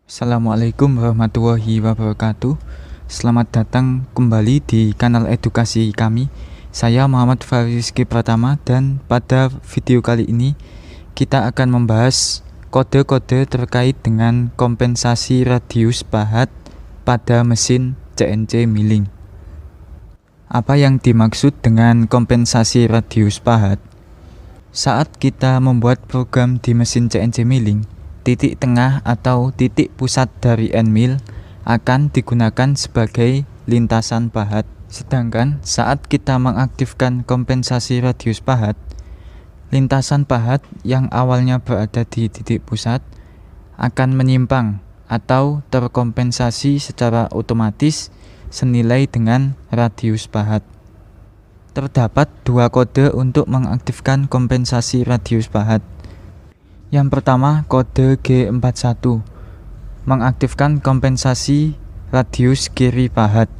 Assalamualaikum warahmatullahi wabarakatuh. Selamat datang kembali di kanal edukasi kami. Saya Muhammad Fariski Pratama dan pada video kali ini kita akan membahas kode-kode terkait dengan kompensasi radius pahat pada mesin CNC milling. Apa yang dimaksud dengan kompensasi radius pahat? Saat kita membuat program di mesin CNC milling, titik tengah atau titik pusat dari end mill akan digunakan sebagai lintasan pahat. Sedangkan saat kita mengaktifkan kompensasi radius pahat, lintasan pahat yang awalnya berada di titik pusat akan menyimpang atau terkompensasi secara otomatis senilai dengan radius pahat. Terdapat dua kode untuk mengaktifkan kompensasi radius pahat. Yang pertama, kode G41 mengaktifkan kompensasi radius kiri pahat.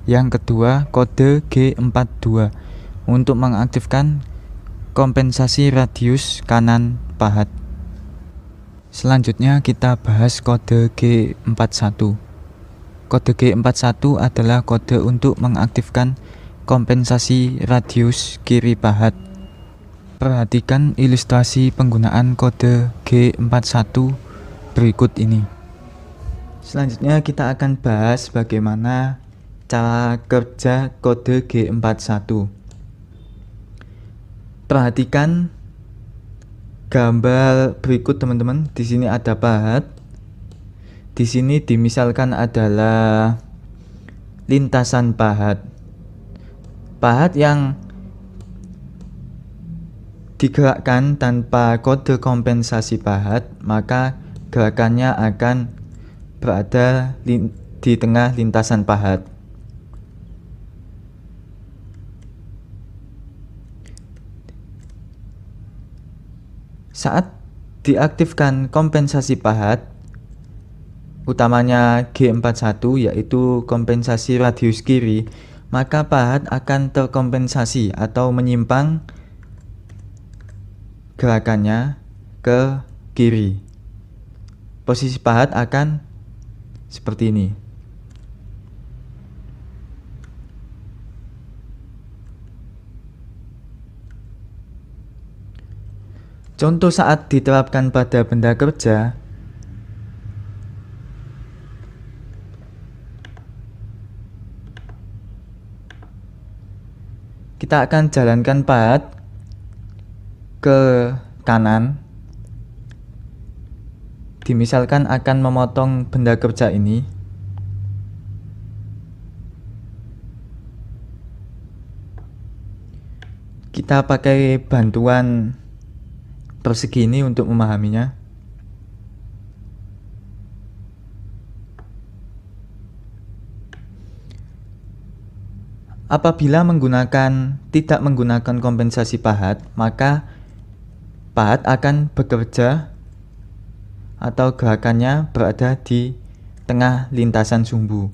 Yang kedua, kode G42 untuk mengaktifkan kompensasi radius kanan pahat. Selanjutnya kita bahas kode G41. Kode G41 adalah kode untuk mengaktifkan kompensasi radius kiri pahat. Perhatikan ilustrasi penggunaan kode G41 berikut ini. Selanjutnya kita akan bahas bagaimana cara kerja kode G41. Perhatikan gambar berikut teman-teman. Di sini ada pahat. Di sini dimisalkan adalah lintasan pahat. Pahat yang digerakkan tanpa kode kompensasi pahat, maka gerakannya akan berada di tengah lintasan pahat. Saat diaktifkan kompensasi pahat, utamanya G41 yaitu kompensasi radius kiri, maka pahat akan terkompensasi atau menyimpang gerakannya ke kiri. Posisi pahat akan seperti ini. Contoh saat diterapkan pada benda kerja, kita akan jalankan pahat ke kanan, dimisalkan akan memotong benda kerja ini. Kita pakai bantuan persegi ini untuk memahaminya. Apabila tidak menggunakan kompensasi pahat, maka pahat akan bekerja atau gerakannya berada di tengah lintasan sumbu.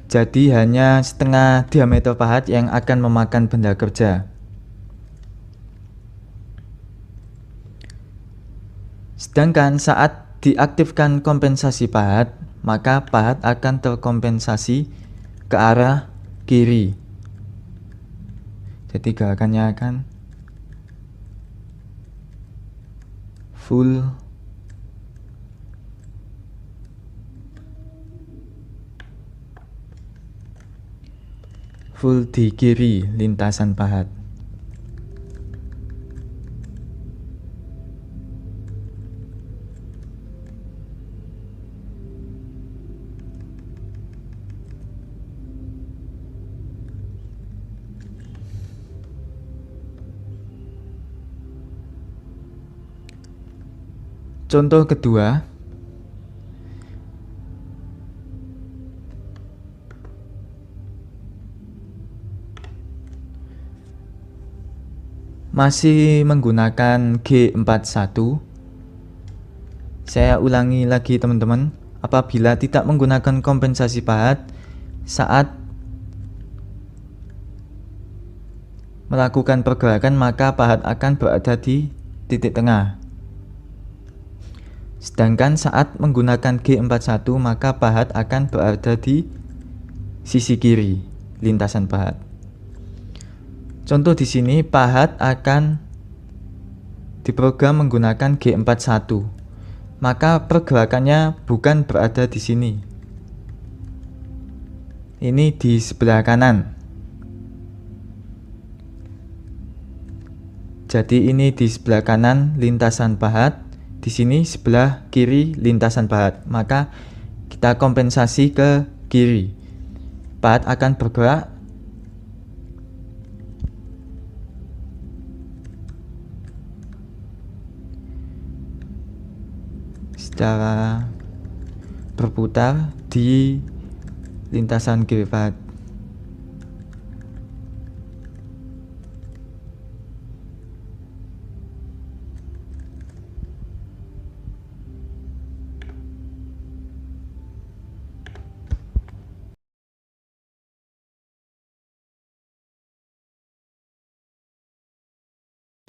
Jadi hanya setengah diameter pahat yang akan memakan benda kerja. Sedangkan saat diaktifkan kompensasi pahat, maka pahat akan terkompensasi ke arah kiri. Jadi gerakannya akan full di kiri lintasan pahat. Contoh kedua, masih menggunakan G41. Saya ulangi lagi teman-teman, apabila tidak menggunakan kompensasi pahat, saat melakukan pergerakan, maka pahat akan berada di titik tengah. Sedangkan saat menggunakan G41, maka pahat akan berada di sisi kiri lintasan pahat. Contoh di sini, pahat akan diprogram menggunakan G41, maka pergerakannya bukan berada di sini. Ini di sebelah kanan. Jadi ini di sebelah kanan lintasan pahat, di sini sebelah kiri lintasan pahat. Maka kita kompensasi ke kiri. Pahat akan bergerak secara berputar di lintasan kiri pahat.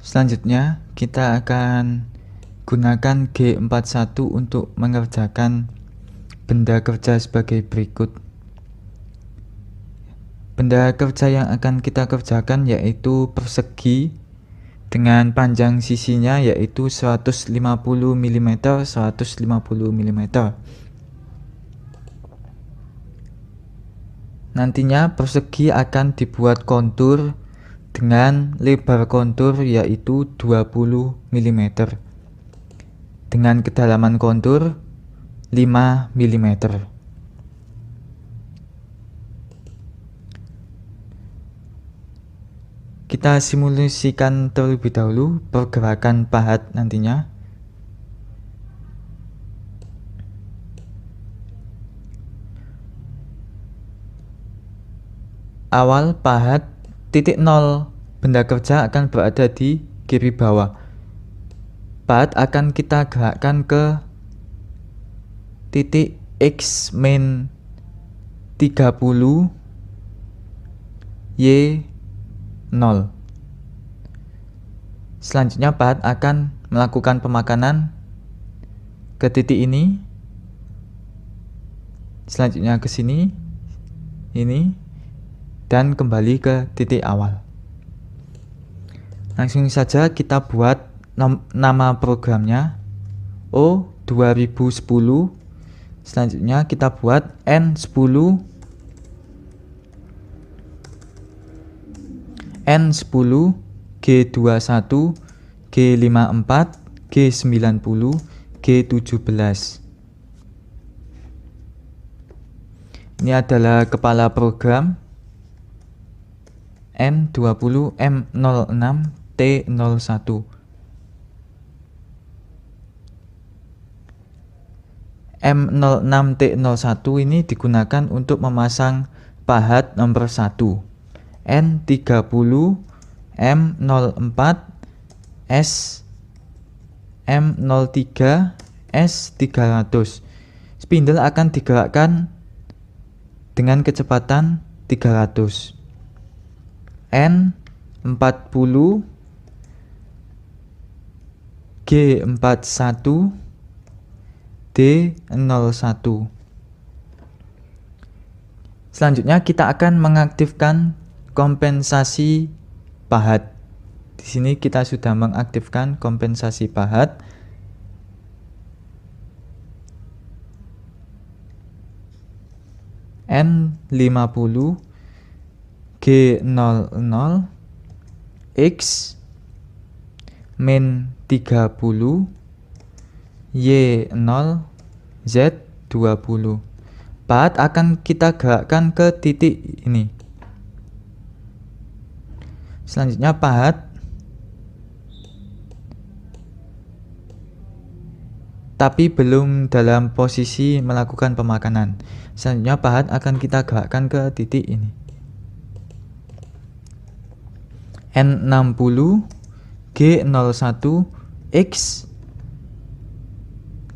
Selanjutnya kita akan gunakan G41 untuk mengerjakan benda kerja sebagai berikut. Benda kerja yang akan kita kerjakan yaitu persegi dengan panjang sisinya yaitu 150 mm, 150 mm. Nantinya persegi akan dibuat kontur dengan lebar kontur yaitu 20 mm dengan kedalaman kontur 5 mm. Kita simulasikan terlebih dahulu pergerakan pahat nantinya. Awal pahat titik 0 benda kerja akan berada di kiri bawah. Pahat akan kita gerakkan ke titik X min 30 Y 0. Selanjutnya pahat akan melakukan pemakanan ke titik ini. Selanjutnya ke sini, ini, dan kembali ke titik awal. Langsung saja kita buat nama programnya O2010. Selanjutnya kita buat N10 G21 G54 G90 G17. Ini adalah kepala program N20 M06 T01. M06 T01 ini digunakan untuk memasang pahat nomor 1 N30 M04 S M03 S300. Spindle akan digerakkan dengan kecepatan 300. N40 G41 D01. Selanjutnya kita akan mengaktifkan kompensasi pahat. Di sini kita sudah mengaktifkan kompensasi pahat. N50 G00 X min 30 Y0 Z20. Pahat akan kita gerakkan ke titik ini. Selanjutnya pahat tapi belum dalam posisi melakukan pemakanan. Selanjutnya pahat akan kita gerakkan ke titik ini. N60 G01 X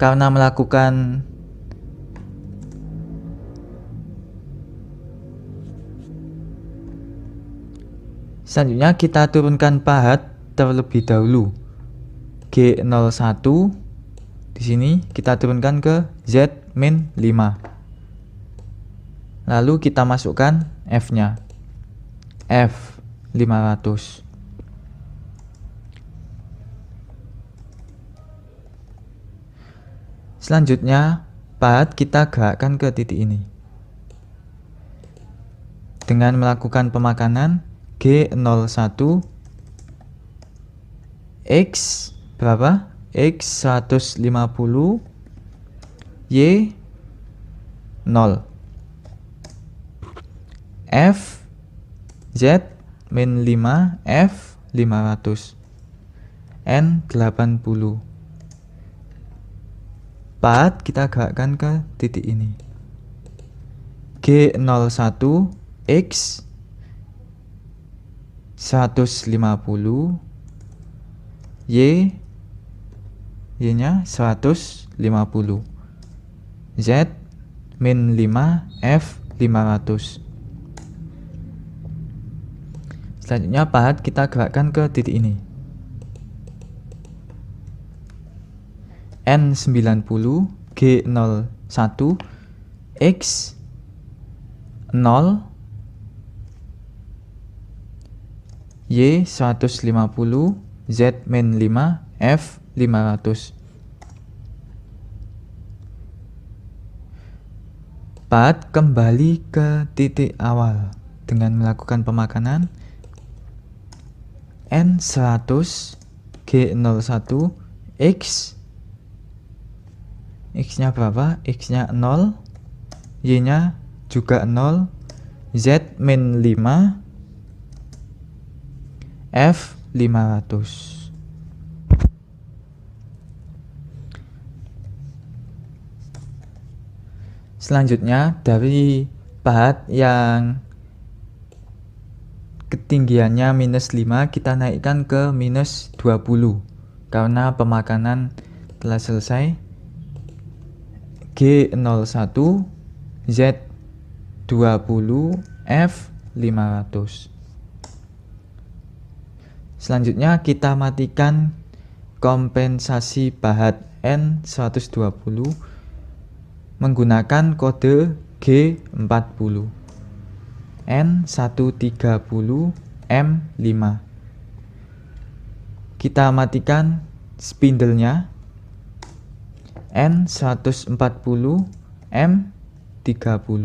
karena melakukan Selanjutnya kita turunkan pahat terlebih dahulu. G01 di sini kita turunkan ke Z-5. Lalu kita masukkan F-nya. F 500. Selanjutnya, pahat kita gerakkan ke titik ini. Dengan melakukan pemakanan G01 X berapa? X 150 Y 0 F Z min 5 F 500 N 80. Pahat kita gerakkan ke titik ini. G01 X 150 Y nya 150 Z min 5 F 500. Selanjutnya pahat kita gerakkan ke titik ini. N90 G01 X 0 Y 150 Z min 5 F 500. Pahat kembali ke titik awal dengan melakukan pemakanan N100 G01 X nya berapa? X nya 0 Y nya juga 0 Z min 5 F 500. Selanjutnya, dari pahat yang ketinggiannya minus 5 kita naikkan ke minus 20 karena pemakanan telah selesai. G01 Z20 F 500. Selanjutnya kita matikan kompensasi pahat N120 menggunakan kode G40 N130 M5. Kita matikan spindle-nya N140 M30.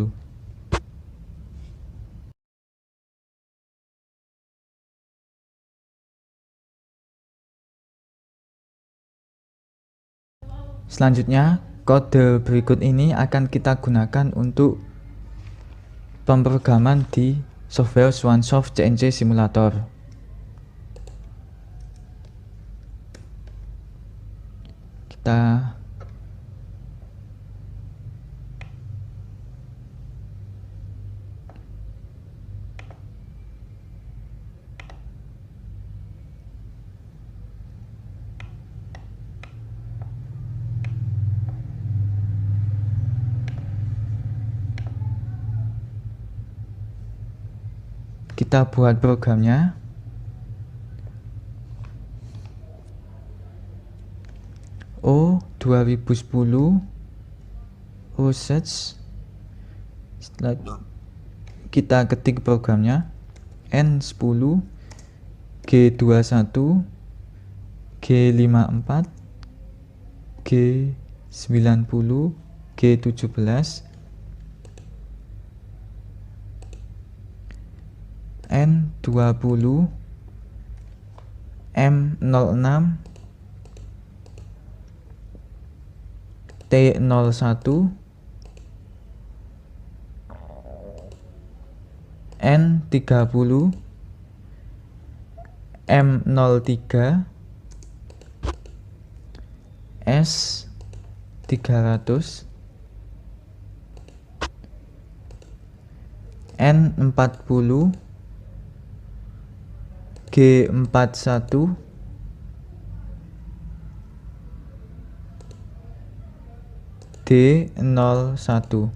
Selanjutnya, kode berikut ini akan kita gunakan untuk pemrograman di software OneSoft CNC Simulator. Kita buat programnya. O 2010 search. Setelah kita ketik programnya N10 G21 G54 G90 G17 N20 M06 T01 N30 M03 S300 N40 G41 D01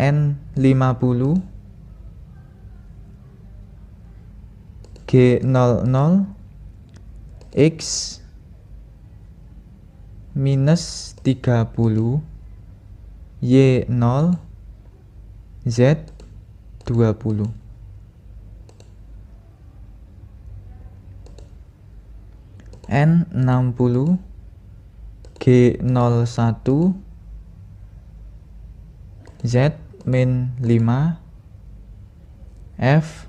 N50, G00, X minus 30, Y0, Z 20. N60, G01, Z min 5, F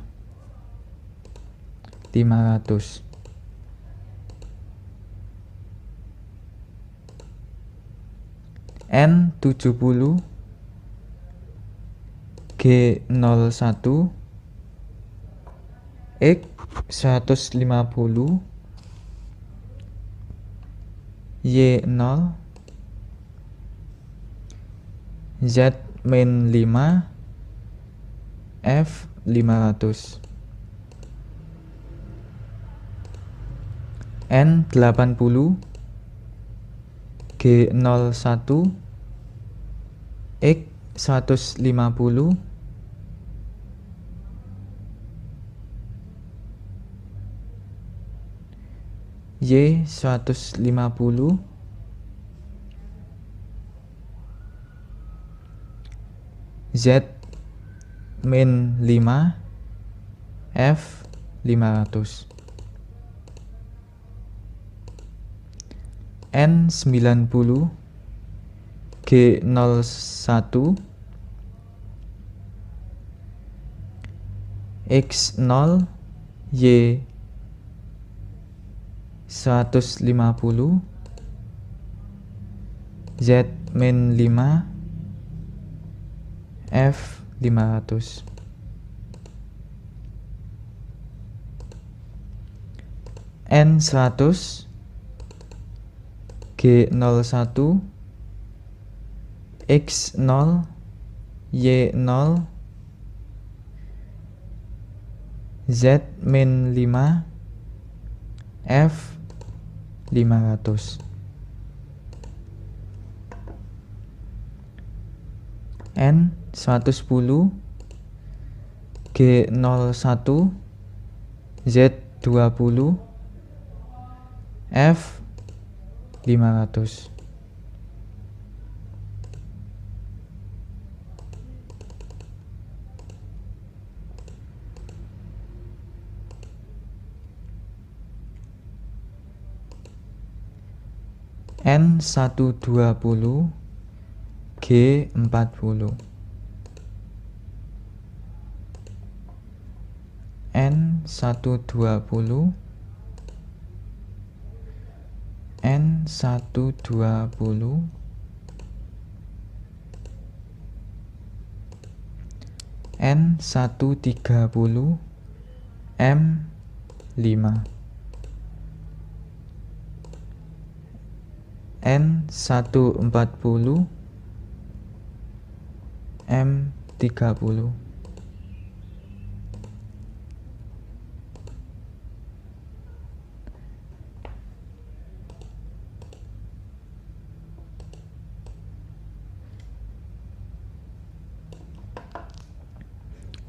500. N70, G01, X 150, Y0, Z min 5, F 500. N80, G01, X 150, Y 150, Z min 5, F 500. N90, G01, X0, Y 150, Z min 5, F 500. N100, G01, X0, Y0, Z min 5, F 500. N110, G01, Z20, F 500. N120, G40, N120, N120, N130, M5, N140, M30.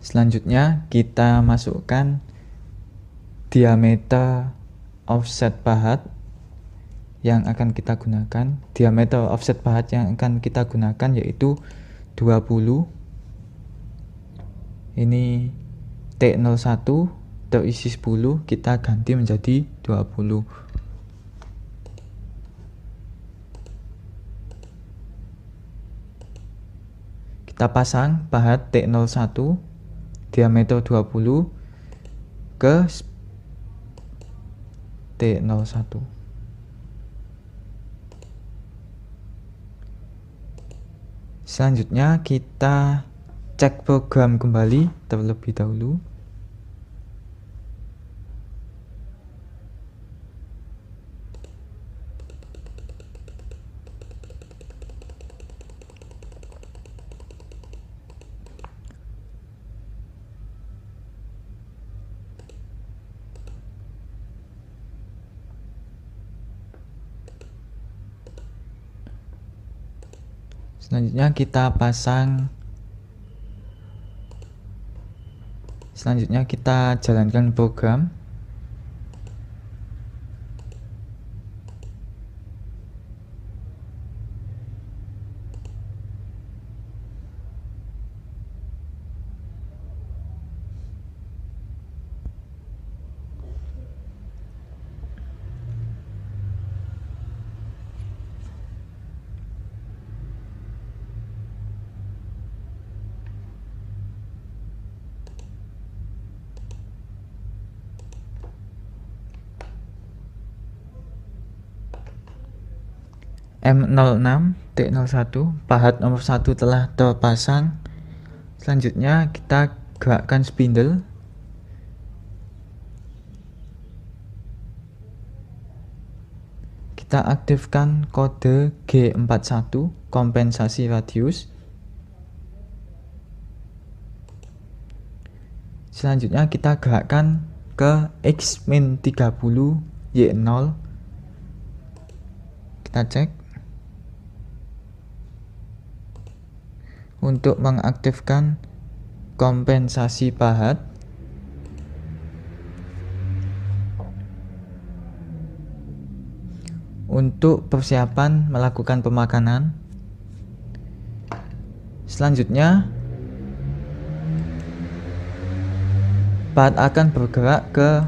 Selanjutnya kita masukkan diameter offset pahat yang akan kita gunakan. Diameter offset pahat yang akan kita gunakan yaitu 20. Ini T01 terisi 10, kita ganti menjadi 20. Kita pasang pahat T01 diameter 20 ke T01. Selanjutnya kita cek program kembali terlebih dahulu. Selanjutnya kita pasang Selanjutnya kita jalankan program. M06 T01 pahat nomor 1 telah terpasang. Selanjutnya kita gerakkan spindle. Kita aktifkan kode G41 kompensasi radius. Selanjutnya kita gerakkan ke X-30 Y0. Kita cek. Untuk mengaktifkan kompensasi pahat, untuk persiapan melakukan pemakanan. Selanjutnya pahat akan bergerak ke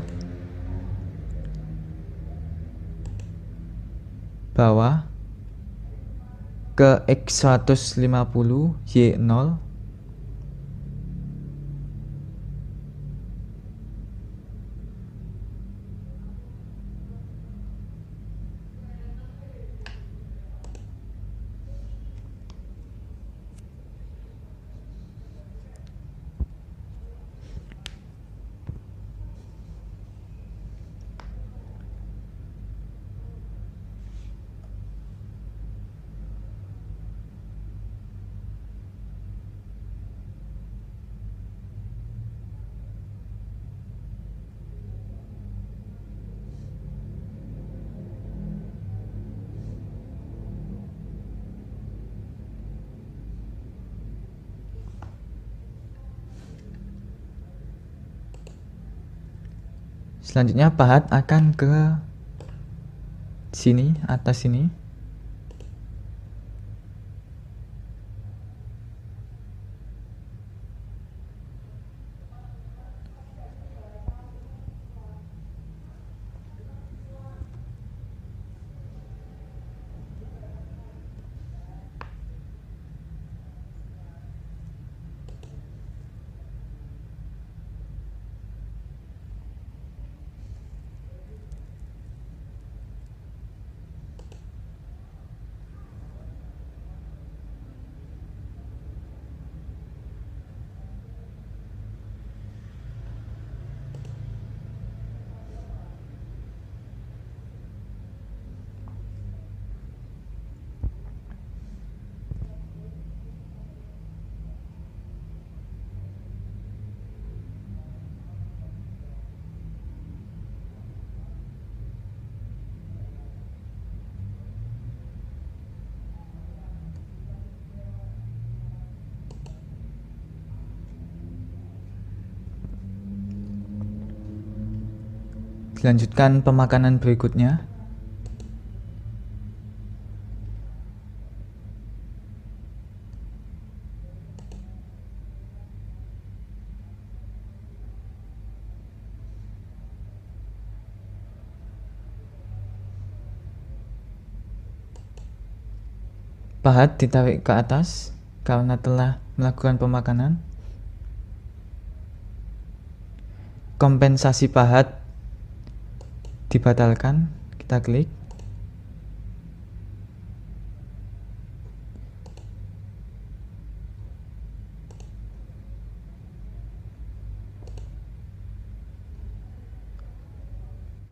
bawah ke X150 Y0. Selanjutnya pahat akan ke sini, atas sini. Dilanjutkan pemakanan berikutnya. Pahat ditarik ke atas karena telah melakukan pemakanan. Kompensasi pahat dibatalkan, kita klik.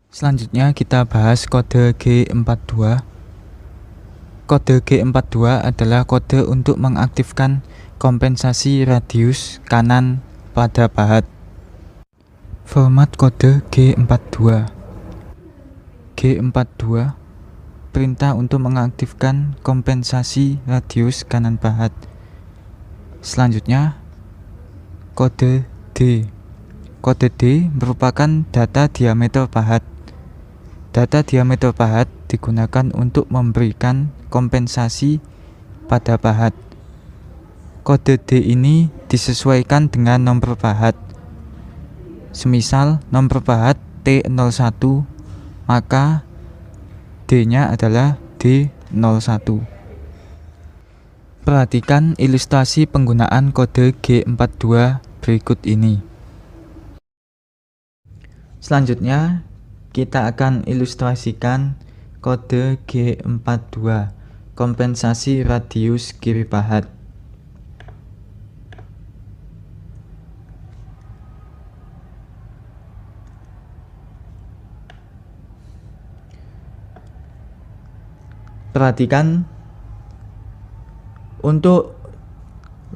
Selanjutnya kita bahas kode G42. Kode G42 adalah kode untuk mengaktifkan kompensasi radius kanan pada pahat. Format kode G42. G42 perintah untuk mengaktifkan kompensasi radius kanan pahat. Selanjutnya kode D. Kode D merupakan data diameter pahat. Data diameter pahat digunakan untuk memberikan kompensasi pada pahat. Kode D ini disesuaikan dengan nomor pahat. Semisal nomor pahat T01, maka D-nya adalah D01. Perhatikan ilustrasi penggunaan kode G42 berikut ini. Selanjutnya, kita akan ilustrasikan kode G42, kompensasi radius kiri pahat. Perhatikan, untuk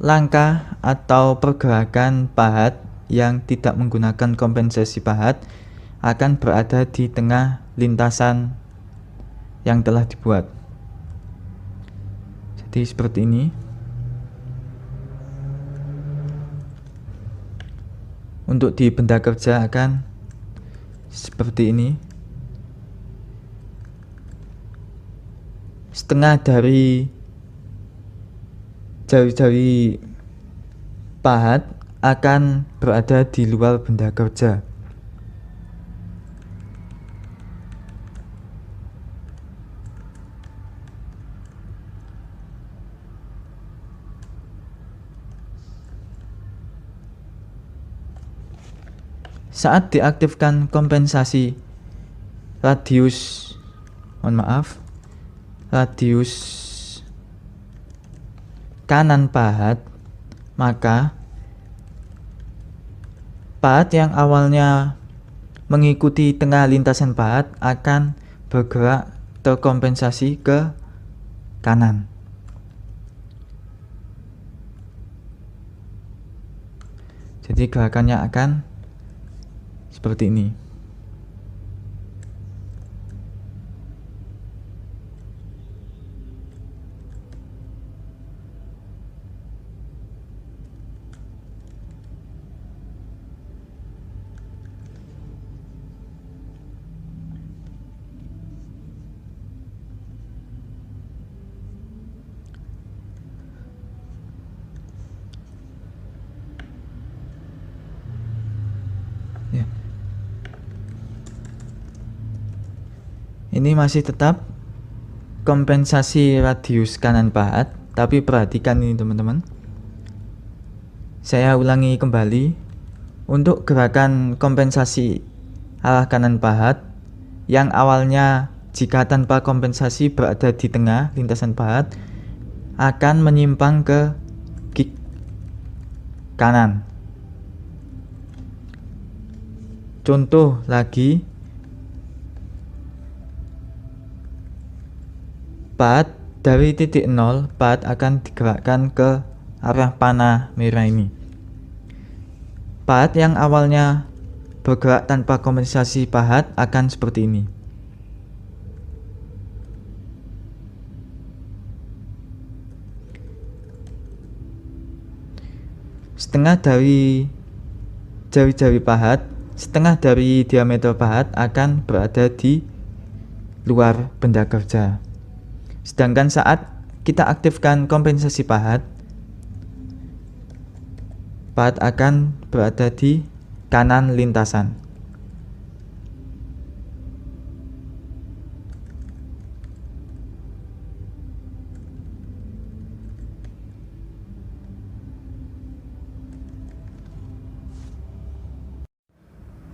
langkah atau pergerakan pahat yang tidak menggunakan kompensasi pahat akan berada di tengah lintasan yang telah dibuat. Jadi seperti ini. Untuk di benda kerja akan seperti ini. Setengah dari jari-jari pahat akan berada di luar benda kerja. Saat diaktifkan kompensasi radius kanan pahat, maka pahat yang awalnya mengikuti tengah lintasan pahat akan bergerak terkompensasi ke kanan. Jadi gerakannya akan seperti ini. Ya. Ini masih tetap kompensasi radius kanan pahat, tapi perhatikan ini teman-teman. Saya ulangi kembali. Untuk gerakan kompensasi arah kanan pahat yang awalnya jika tanpa kompensasi berada di tengah lintasan pahat akan menyimpang ke kanan. Contoh lagi, pahat dari titik 0, pahat akan digerakkan ke arah panah merah ini. Pahat yang awalnya bergerak tanpa kompensasi pahat akan seperti ini. Setengah dari jari-jari pahat, setengah dari diameter pahat akan berada di luar benda kerja. Sedangkan saat kita aktifkan kompensasi pahat, pahat akan berada di kanan lintasan.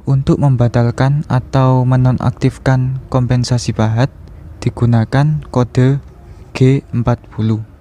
Untuk membatalkan atau menonaktifkan kompensasi pahat digunakan kode G40.